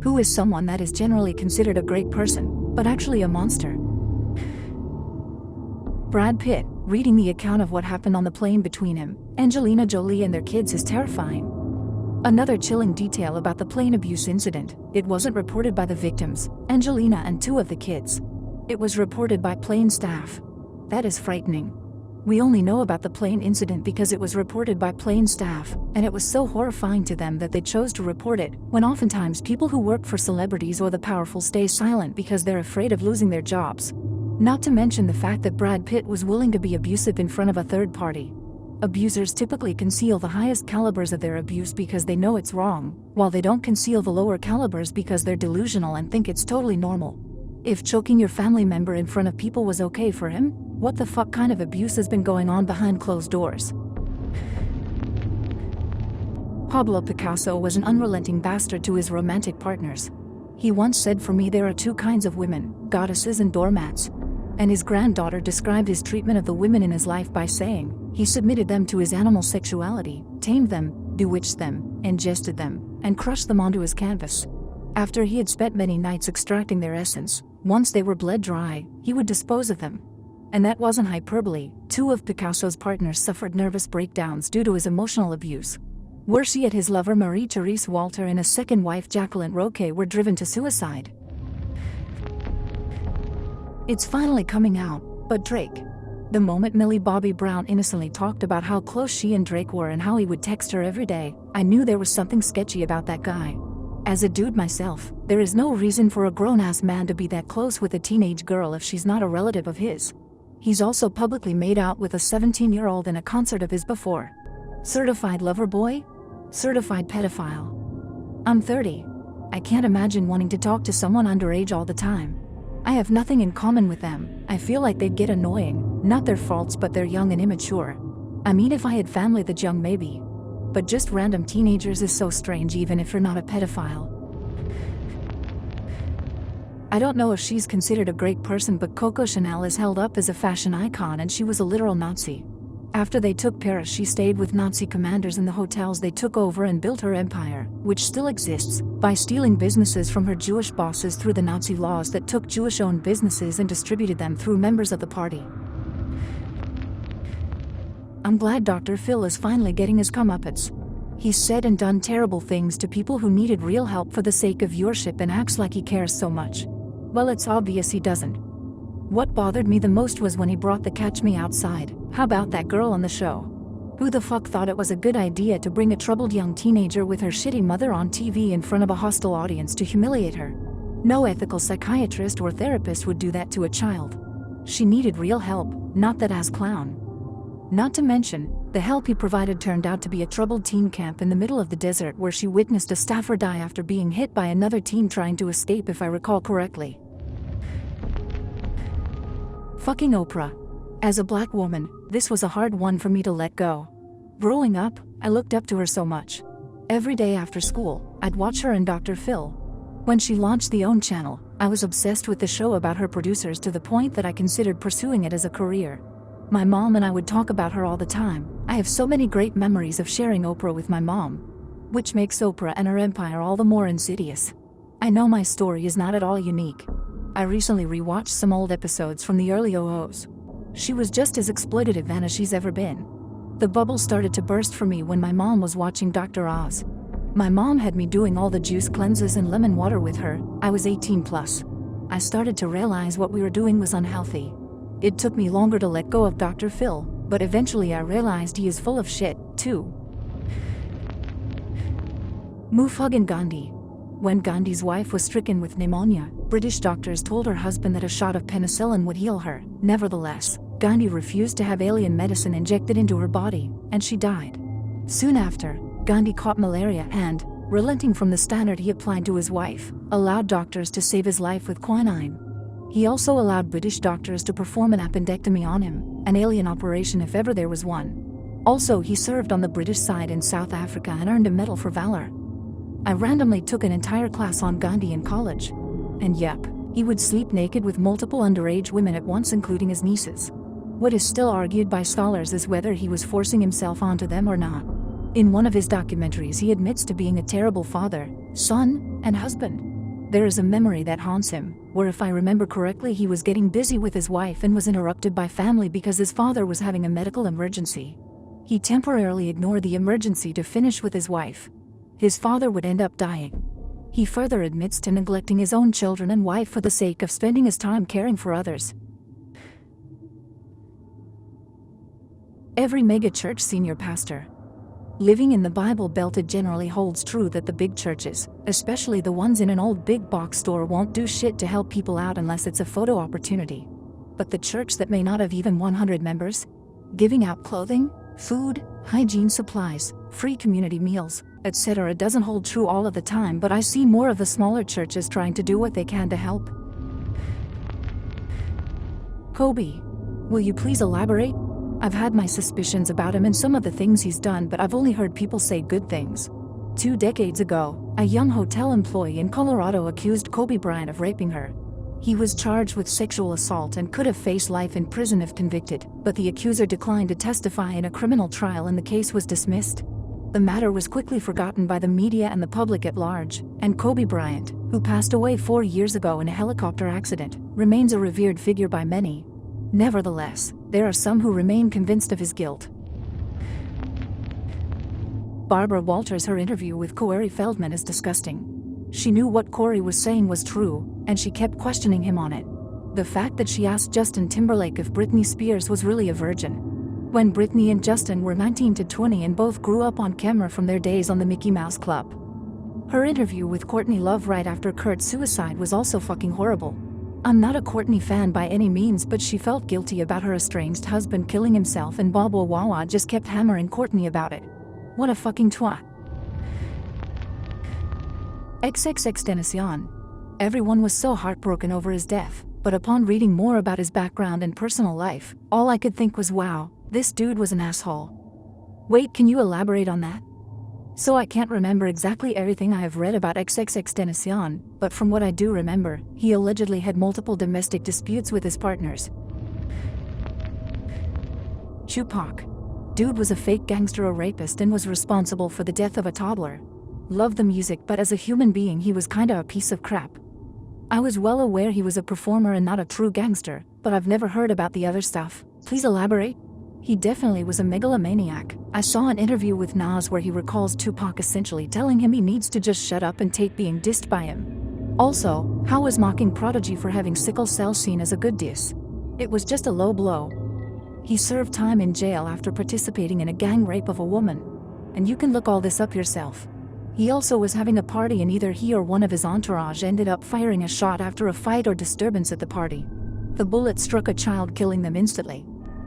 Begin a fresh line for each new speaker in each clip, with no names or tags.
Who is someone that is generally considered a great person, but actually a monster? Brad Pitt, reading the account of what happened on the plane between him, Angelina Jolie and their kids is terrifying. Another chilling detail about the plane abuse incident, it wasn't reported by the victims, Angelina and 2 of the kids. It was reported by plane staff. That is frightening. We only know about the plane incident because it was reported by plane staff, and it was so horrifying to them that they chose to report it, when oftentimes people who work for celebrities or the powerful stay silent because they're afraid of losing their jobs. Not to mention the fact that Brad Pitt was willing to be abusive in front of a third party. Abusers typically conceal the highest calibers of their abuse because they know it's wrong, while they don't conceal the lower calibers because they're delusional and think it's totally normal. If choking your family member in front of people was okay for him, what the fuck kind of abuse has been going on behind closed doors? Pablo Picasso was an unrelenting bastard to his romantic partners. He once said, "For me there are 2 kinds of women, goddesses and doormats." And his granddaughter described his treatment of the women in his life by saying, he submitted them to his animal sexuality, tamed them, bewitched them, ingested them, and crushed them onto his canvas. After he had spent many nights extracting their essence, once they were bled dry, he would dispose of them. And that wasn't hyperbole. 2 of Picasso's partners suffered nervous breakdowns due to his emotional abuse. Worse yet, his lover Marie-Therese Walter and his second wife Jacqueline Roque were driven to suicide. It's finally coming out, but Drake. The moment Millie Bobby Brown innocently talked about how close she and Drake were and how he would text her every day, I knew there was something sketchy about that guy. As a dude myself, there is no reason for a grown-ass man to be that close with a teenage girl if she's not a relative of his. He's also publicly made out with a 17-year-old in a concert of his before. Certified lover boy? Certified pedophile. I'm 30. I can't imagine wanting to talk to someone underage all the time. I have nothing in common with them. I feel like they'd get annoying, not their faults but they're young and immature. I mean, if I had family that young maybe. But just random teenagers is so strange even if you're not a pedophile. I don't know if she's considered a great person, but Coco Chanel is held up as a fashion icon and she was a literal Nazi. After they took Paris, she stayed with Nazi commanders in the hotels they took over and built her empire, which still exists, by stealing businesses from her Jewish bosses through the Nazi laws that took Jewish-owned businesses and distributed them through members of the party. I'm glad Dr. Phil is finally getting his comeuppance. He's said and done terrible things to people who needed real help for the sake of viewership and acts like he cares so much. Well, it's obvious he doesn't. What bothered me the most was when he brought the "Catch Me Outside, how about that girl" on the show. Who the fuck thought it was a good idea to bring a troubled young teenager with her shitty mother on TV in front of a hostile audience to humiliate her? No ethical psychiatrist or therapist would do that to a child. She needed real help, not that ass clown. Not to mention, the help he provided turned out to be a troubled teen camp in the middle of the desert where she witnessed a staffer die after being hit by another teen trying to escape, if I recall correctly. Fucking Oprah. As a black woman, this was a hard one for me to let go. Growing up, I looked up to her so much. Every day after school, I'd watch her and Dr. Phil. When she launched the OWN channel, I was obsessed with the show about her producers to the point that I considered pursuing it as a career. My mom and I would talk about her all the time. I have so many great memories of sharing Oprah with my mom. Which makes Oprah and her empire all the more insidious. I know my story is not at all unique. I recently rewatched some old episodes from the early 00s. She was just as exploitative as she's ever been. The bubble started to burst for me when my mom was watching Dr. Oz. My mom had me doing all the juice cleanses and lemon water with her. I was 18 plus. I started to realize what we were doing was unhealthy. It took me longer to let go of Dr. Phil, but eventually I realized he is full of shit, too. Mufugan Gandhi. When Gandhi's wife was stricken with pneumonia, British doctors told her husband that a shot of penicillin would heal her. Nevertheless, Gandhi refused to have alien medicine injected into her body, and she died. Soon after, Gandhi caught malaria and, relenting from the standard he applied to his wife, allowed doctors to save his life with quinine. He also allowed British doctors to perform an appendectomy on him, an alien operation if ever there was one. Also, he served on the British side in South Africa and earned a medal for valor. I randomly took an entire class on Gandhi in college. And yep, he would sleep naked with multiple underage women at once, including his nieces. What is still argued by scholars is whether he was forcing himself onto them or not. In one of his documentaries, he admits to being a terrible father, son, and husband. There is a memory that haunts him, where if I remember correctly, he was getting busy with his wife and was interrupted by family because his father was having a medical emergency. He temporarily ignored the emergency to finish with his wife. His father would end up dying. He further admits to neglecting his own children and wife for the sake of spending his time caring for others. Every mega-church senior pastor living in the Bible Belt, it generally holds true that the big churches, especially the ones in an old big box store, won't do shit to help people out unless it's a photo opportunity. But the church that may not have even 100 members, giving out clothing, food, hygiene supplies, free community meals, etc. doesn't hold true all of the time, but I see more of the smaller churches trying to do what they can to help. Kobe, will you please elaborate? I've had my suspicions about him and some of the things he's done, but I've only heard people say good things. 2 decades ago, a young hotel employee in Colorado accused Kobe Bryant of raping her. He was charged with sexual assault and could have faced life in prison if convicted, but the accuser declined to testify in a criminal trial and the case was dismissed. The matter was quickly forgotten by the media and the public at large, and Kobe Bryant, who passed away 4 years ago in a helicopter accident, remains a revered figure by many. Nevertheless, there are some who remain convinced of his guilt. Barbara Walters, her interview with Corey Feldman is disgusting. She knew what Corey was saying was true, and she kept questioning him on it. The fact that she asked Justin Timberlake if Britney Spears was really a virgin, when Britney and Justin were 19 to 20 and both grew up on camera from their days on the Mickey Mouse Club. Her interview with Courtney Love right after Kurt's suicide was also fucking horrible. I'm not a Courtney fan by any means, but she felt guilty about her estranged husband killing himself and Bob Wawa just kept hammering Courtney about it. What a fucking twat. XXXTentacion. Everyone was so heartbroken over his death, but upon reading more about his background and personal life, all I could think was, wow, this dude was an asshole. Wait, can you elaborate on that? So I can't remember exactly everything I have read about XXXTentacion, but from what I do remember, he allegedly had multiple domestic disputes with his partners. Tupac. Dude was a fake gangster or rapist and was responsible for the death of a toddler. Loved the music, but as a human being he was kinda a piece of crap. I was well aware he was a performer and not a true gangster, but I've never heard about the other stuff. Please elaborate. He definitely was a megalomaniac. I saw an interview with Nas where he recalls Tupac essentially telling him he needs to just shut up and take being dissed by him. Also, how was mocking Prodigy for having sickle cell seen as a good diss? It was just a low blow. He served time in jail after participating in a gang rape of a woman. And you can look all this up yourself. He also was having a party and either he or one of his entourage ended up firing a shot after a fight or disturbance at the party. The bullet struck a child, killing them instantly.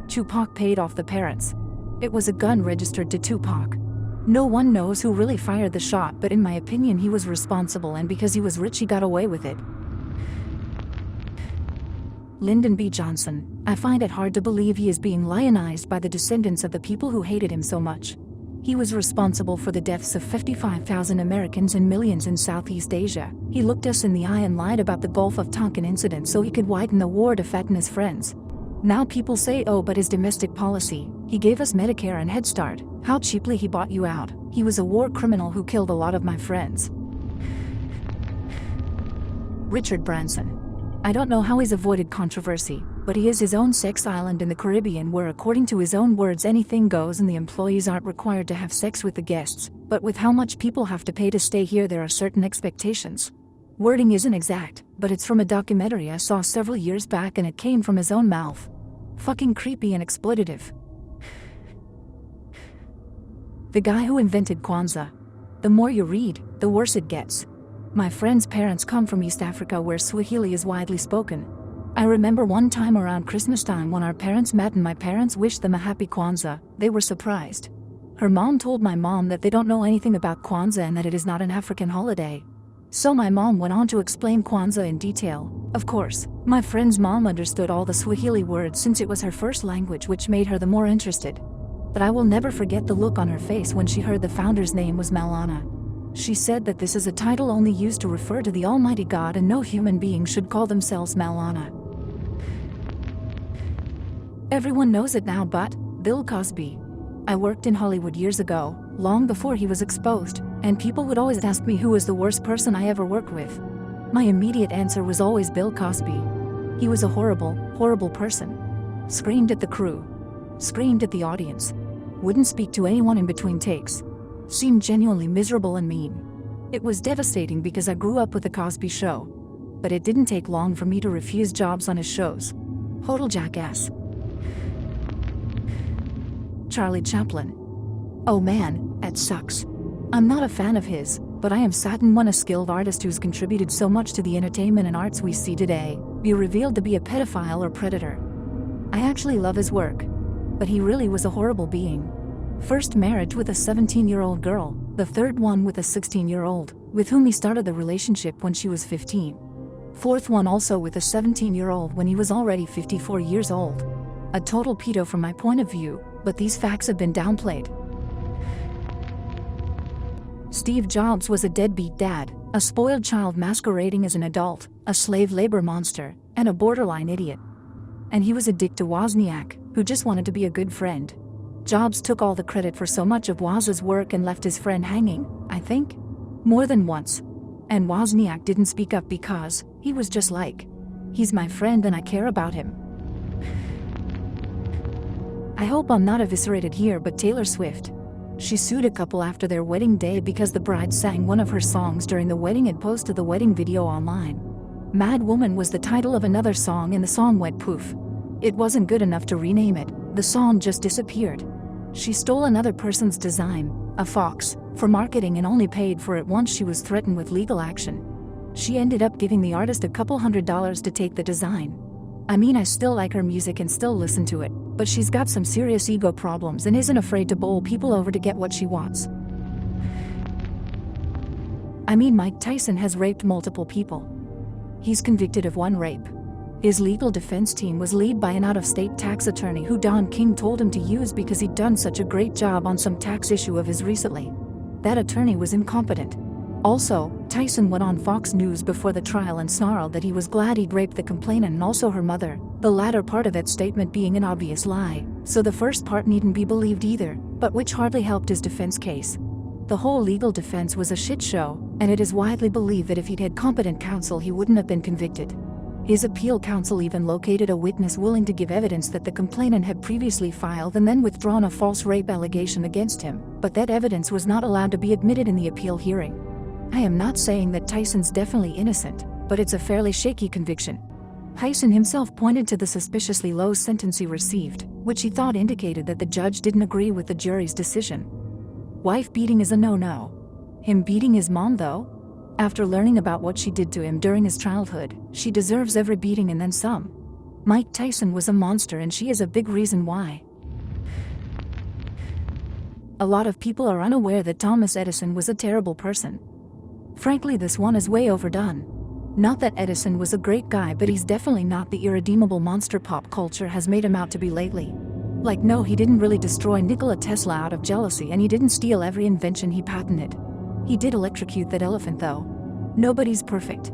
Tupac paid off the parents. It was a gun registered to Tupac. No one knows who really fired the shot, but in my opinion he was responsible, and because he was rich he got away with it. Lyndon B. Johnson. I find it hard to believe he is being lionized by the descendants of the people who hated him so much. He was responsible for the deaths of 55,000 Americans and millions in Southeast Asia. He looked us in the eye and lied about the Gulf of Tonkin incident so he could widen the war to fatten his friends. Now people say, oh, but his domestic policy, he gave us Medicare and Head Start, how cheaply he bought you out. He was a war criminal who killed a lot of my friends. Richard Branson. I don't know how he's avoided controversy, but he is his own sex island in the Caribbean where, according to his own words, anything goes and the employees aren't required to have sex with the guests, but with how much people have to pay to stay here there are certain expectations. Wording isn't exact, but it's from a documentary I saw several years back and it came from his own mouth. Fucking creepy and exploitative. The guy who invented Kwanzaa. The more you read, the worse it gets. My friend's parents come from East Africa where Swahili is widely spoken. I remember one time around Christmas time when our parents met and my parents wished them a happy Kwanzaa, they were surprised. Her mom told my mom that they don't know anything about Kwanzaa and that it is not an African holiday. So my mom went on to explain Kwanzaa in detail. Of course, my friend's mom understood all the Swahili words since it was her first language, which made her the more interested. But I will never forget the look on her face when she heard the founder's name was Maulana. She said that this is a title only used to refer to the Almighty God and no human being should call themselves Maulana. Everyone knows it now, but Bill Cosby. I worked in Hollywood years ago, long before he was exposed, and people would always ask me who was the worst person I ever worked with. My immediate answer was always Bill Cosby. He was a horrible, horrible person. Screamed at the crew. Screamed at the audience. Wouldn't speak to anyone in between takes. Seemed genuinely miserable and mean. It was devastating because I grew up with the Cosby Show. But it didn't take long for me to refuse jobs on his shows. Total jackass. Charlie Chaplin. Oh man, that sucks. I'm not a fan of his, but I am saddened when a skilled artist who's contributed so much to the entertainment and arts we see today be revealed to be a pedophile or predator. I actually love his work, but he really was a horrible being. First marriage with a 17-year-old girl, the third one with a 16-year-old, with whom he started the relationship when she was 15. Fourth one also with a 17-year-old when he was already 54 years old. A total pedo from my point of view, but these facts have been downplayed. Steve Jobs was a deadbeat dad, a spoiled child masquerading as an adult, a slave labor monster, and a borderline idiot. And he was a dick to Wozniak, who just wanted to be a good friend. Jobs took all the credit for so much of Woz's work and left his friend hanging, I think, more than once. And Wozniak didn't speak up because he was just like, he's my friend and I care about him. I hope I'm not eviscerated here, but Taylor Swift. She sued a couple after their wedding day because the bride sang one of her songs during the wedding and posted the wedding video online. Mad Woman was the title of another song and the song went poof. It wasn't good enough to rename it, the song just disappeared. She stole another person's design, a fox, for marketing and only paid for it once she was threatened with legal action. She ended up giving the artist a couple $100s to take the design. I mean, I still like her music and still listen to it, but she's got some serious ego problems and isn't afraid to bowl people over to get what she wants. I mean, Mike Tyson has raped multiple people. He's convicted of one rape. His legal defense team was led by an out-of-state tax attorney who Don King told him to use because he'd done such a great job on some tax issue of his recently. That attorney was incompetent. Also, Tyson went on Fox News before the trial and snarled that he was glad he'd raped the complainant and also her mother, the latter part of that statement being an obvious lie, so the first part needn't be believed either, but which hardly helped his defense case. The whole legal defense was a shit show, and it is widely believed that if he'd had competent counsel he wouldn't have been convicted. His appeal counsel even located a witness willing to give evidence that the complainant had previously filed and then withdrawn a false rape allegation against him, but that evidence was not allowed to be admitted in the appeal hearing. I am not saying that Tyson's definitely innocent, but it's a fairly shaky conviction. Tyson himself pointed to the suspiciously low sentence he received, which he thought indicated that the judge didn't agree with the jury's decision. Wife beating is a no-no. Him beating his mom though? After learning about what she did to him during his childhood, she deserves every beating and then some. Mike Tyson was a monster and she is a big reason why. A lot of people are unaware that Thomas Edison was a terrible person. Frankly, this one is way overdone. Not that Edison was a great guy, but he's definitely not the irredeemable monster pop culture has made him out to be lately. Like, no, he didn't really destroy Nikola Tesla out of jealousy and he didn't steal every invention he patented. He did electrocute that elephant though. Nobody's perfect.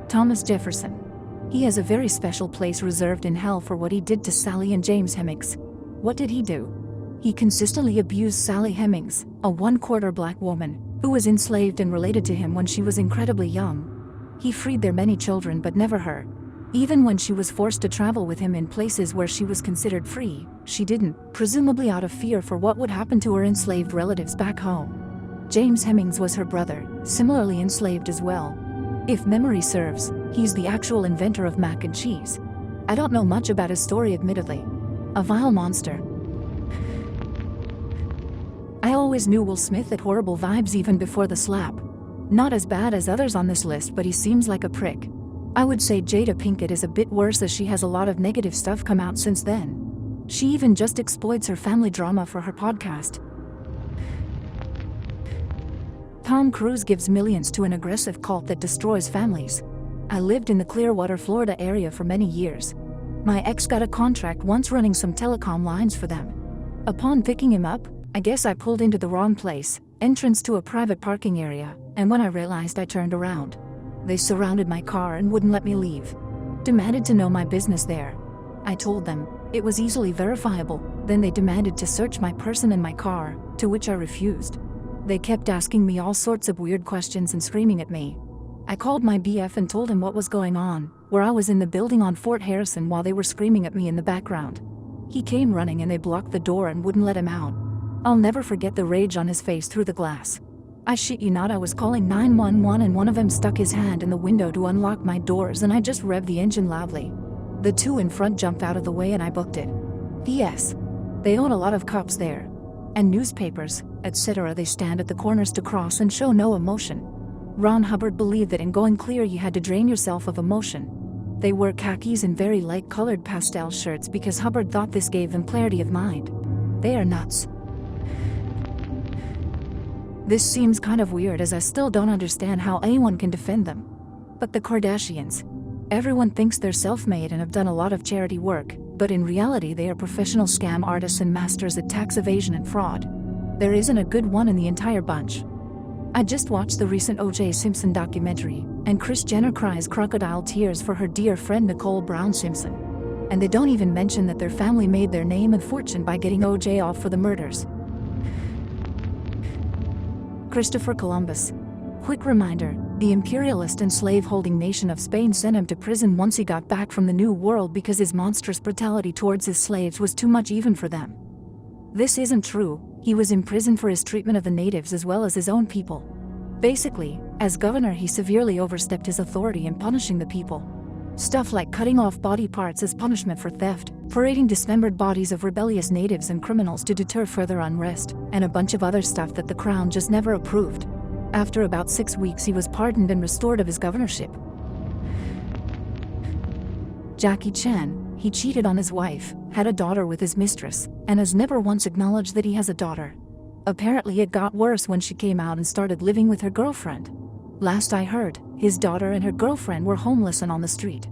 Thomas Jefferson. He has a very special place reserved in hell for what he did to Sally and James Hemings. What did he do? He consistently abused Sally Hemings, a one-quarter black woman, who was enslaved and related to him when she was incredibly young. He freed their many children but never her. Even when she was forced to travel with him in places where she was considered free, she didn't, presumably out of fear for what would happen to her enslaved relatives back home. James Hemings was her brother, similarly enslaved as well. If memory serves, he's the actual inventor of mac and cheese. I don't know much about his story, admittedly. A vile monster. I always knew Will Smith had horrible vibes even before the slap. Not as bad as others on this list, but he seems like a prick. I would say Jada Pinkett is a bit worse as she has a lot of negative stuff come out since then. She even just exploits her family drama for her podcast. Tom Cruise gives millions to an aggressive cult that destroys families. I lived in the Clearwater, Florida area for many years. My ex got a contract once running some telecom lines for them. Upon picking him up, I guess I pulled into the wrong place, entrance to a private parking area, and when I realized, I turned around. They surrounded my car and wouldn't let me leave. Demanded to know my business there. I told them, It was easily verifiable. Then they demanded to search my person and my car, to which I refused. They kept asking me all sorts of weird questions and screaming at me. I called my BF and told him what was going on, where I was in the building on Fort Harrison while they were screaming at me in the background. He came running and they blocked the door and wouldn't let him out. I'll never forget the rage on his face through the glass. I shit you not, I was calling 911 and one of them stuck his hand in the window to unlock my doors and I just revved the engine loudly. The two in front jumped out of the way and I booked it. P.S. They own a lot of cops there. And newspapers, etc. They stand at the corners to cross and show no emotion. Ron Hubbard believed that in going clear you had to drain yourself of emotion. They wear khakis and very light-colored pastel shirts because Hubbard thought this gave them clarity of mind. They are nuts. This seems kind of weird as I still don't understand how anyone can defend them. But the Kardashians. Everyone thinks they're self-made and have done a lot of charity work, but in reality they are professional scam artists and masters at tax evasion and fraud. There isn't a good one in the entire bunch. I just watched the recent O.J. Simpson documentary, and Kris Jenner cries crocodile tears for her dear friend Nicole Brown Simpson. And they don't even mention that their family made their name and fortune by getting O.J. off for the murders. Christopher Columbus. Quick reminder, the imperialist and slave-holding nation of Spain sent him to prison once he got back from the New World because his monstrous brutality towards his slaves was too much even for them. This isn't true. He was imprisoned for his treatment of the natives as well as his own people. Basically, as governor he severely overstepped his authority in punishing the people. Stuff like cutting off body parts as punishment for theft, parading dismembered bodies of rebellious natives and criminals to deter further unrest, and a bunch of other stuff that the crown just never approved. After about 6 weeks he was pardoned and restored of his governorship. Jackie Chan. He cheated on his wife, had a daughter with his mistress, and has never once acknowledged that he has a daughter. Apparently it got worse when she came out and started living with her girlfriend. Last I heard, his daughter and her girlfriend were homeless and on the street.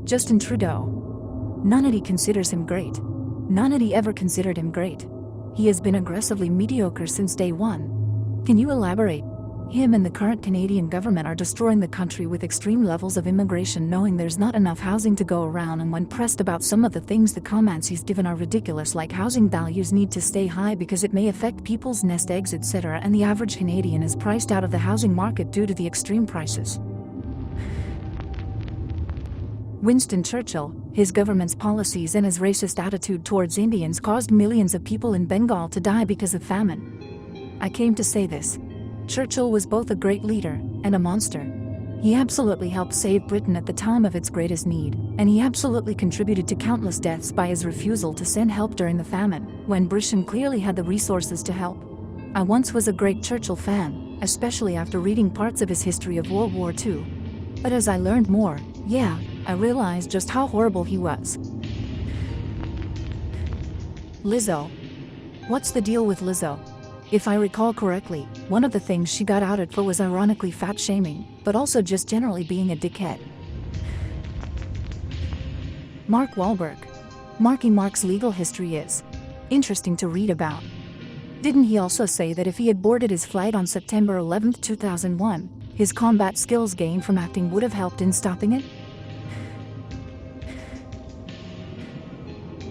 Justin Trudeau. None considers him great. None ever considered him great. He has been aggressively mediocre since day one. Can you elaborate? Him and the current Canadian government are destroying the country with extreme levels of immigration, knowing there's not enough housing to go around, and when pressed about some of the things the comments he's given are ridiculous, like housing values need to stay high because it may affect people's nest eggs, etc., and the average Canadian is priced out of the housing market due to the extreme prices. Winston Churchill. His government's policies and his racist attitude towards Indians caused millions of people in Bengal to die because of famine. I came to say this. Churchill was both a great leader and a monster. He absolutely helped save Britain at the time of its greatest need, and he absolutely contributed to countless deaths by his refusal to send help during the famine, when Britain clearly had the resources to help. I once was a great Churchill fan, especially after reading parts of his history of World War II. But as I learned more, I realized just how horrible he was. Lizzo. What's the deal with Lizzo? If I recall correctly, one of the things she got outed for was ironically fat shaming, but also just generally being a dickhead. Mark Wahlberg. Marky Mark's legal history is interesting to read about. Didn't he also say that if he had boarded his flight on September 11, 2001, his combat skills gained from acting would have helped in stopping it?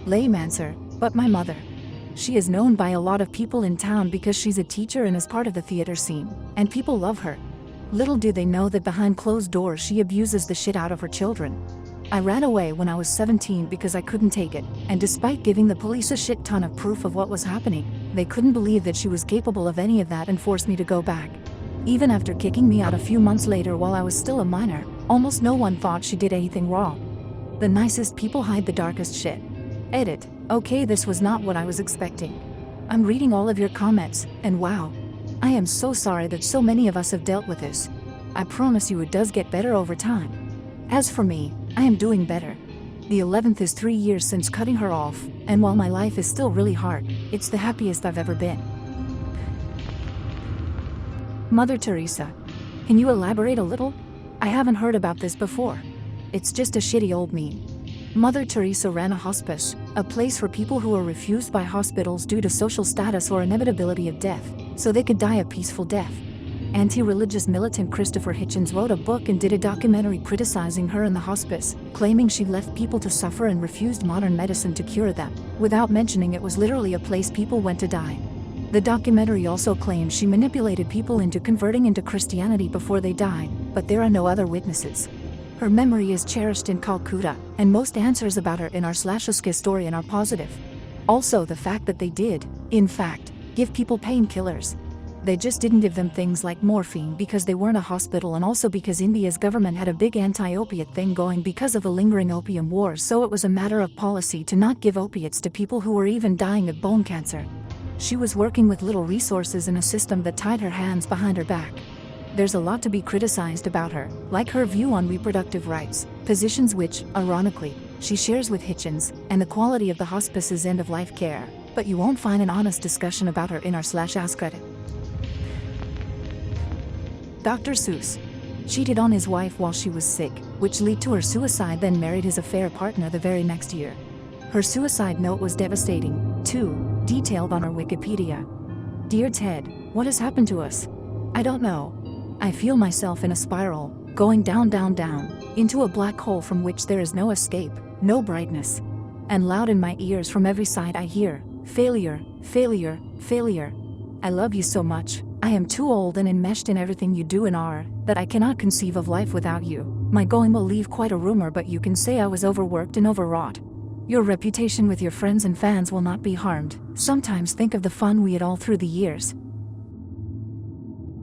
Laymancer, but my mother. She is known by a lot of people in town because she's a teacher and is part of the theater scene, and people love her. Little do they know that behind closed doors she abuses the shit out of her children. I ran away when I was 17 because I couldn't take it, and despite giving the police a shit ton of proof of what was happening, they couldn't believe that she was capable of any of that and forced me to go back. Even after kicking me out a few months later while I was still a minor, almost no one thought she did anything wrong. The nicest people hide the darkest shit. Edit. Okay, this was not what I was expecting. I'm reading all of your comments, and wow. I am so sorry that so many of us have dealt with this. I promise you it does get better over time. As for me, I am doing better. The 11th is 3 years since cutting her off, and while my life is still really hard, it's the happiest I've ever been. Mother Teresa. Can you elaborate a little? I haven't heard about this before. It's just a shitty old meme. Mother Teresa ran a hospice, a place for people who were refused by hospitals due to social status or inevitability of death, so they could die a peaceful death. Anti-religious militant Christopher Hitchens wrote a book and did a documentary criticizing her and the hospice, claiming she left people to suffer and refused modern medicine to cure them, without mentioning it was literally a place people went to die. The documentary also claims she manipulated people into converting into Christianity before they died, but there are no other witnesses. Her memory is cherished in Calcutta, and most answers about her in our/usk historian are positive. Also, the fact that they did, in fact, give people painkillers. They just didn't give them things like morphine because they weren't a hospital, and also because India's government had a big anti-opiate thing going because of the lingering opium wars, so it was a matter of policy to not give opiates to people who were even dying of bone cancer. She was working with little resources in a system that tied her hands behind her back. There's a lot to be criticized about her, like her view on reproductive rights, positions which, ironically, she shares with Hitchens, and the quality of the hospice's end-of-life care, but you won't find an honest discussion about her in our/ask Reddit. Dr. Seuss cheated on his wife while she was sick, which led to her suicide, then married his affair partner the very next year. Her suicide note was devastating, too, detailed on her Wikipedia. Dear Ted, what has happened to us? I don't know. I feel myself in a spiral, going down, down, down, into a black hole from which there is no escape, no brightness. And loud in my ears from every side I hear, failure, failure, failure. I love you so much. I am too old and enmeshed in everything you do and are, that I cannot conceive of life without you. My going will leave quite a rumor, but you can say I was overworked and overwrought. Your reputation with your friends and fans will not be harmed. Sometimes think of the fun we had all through the years.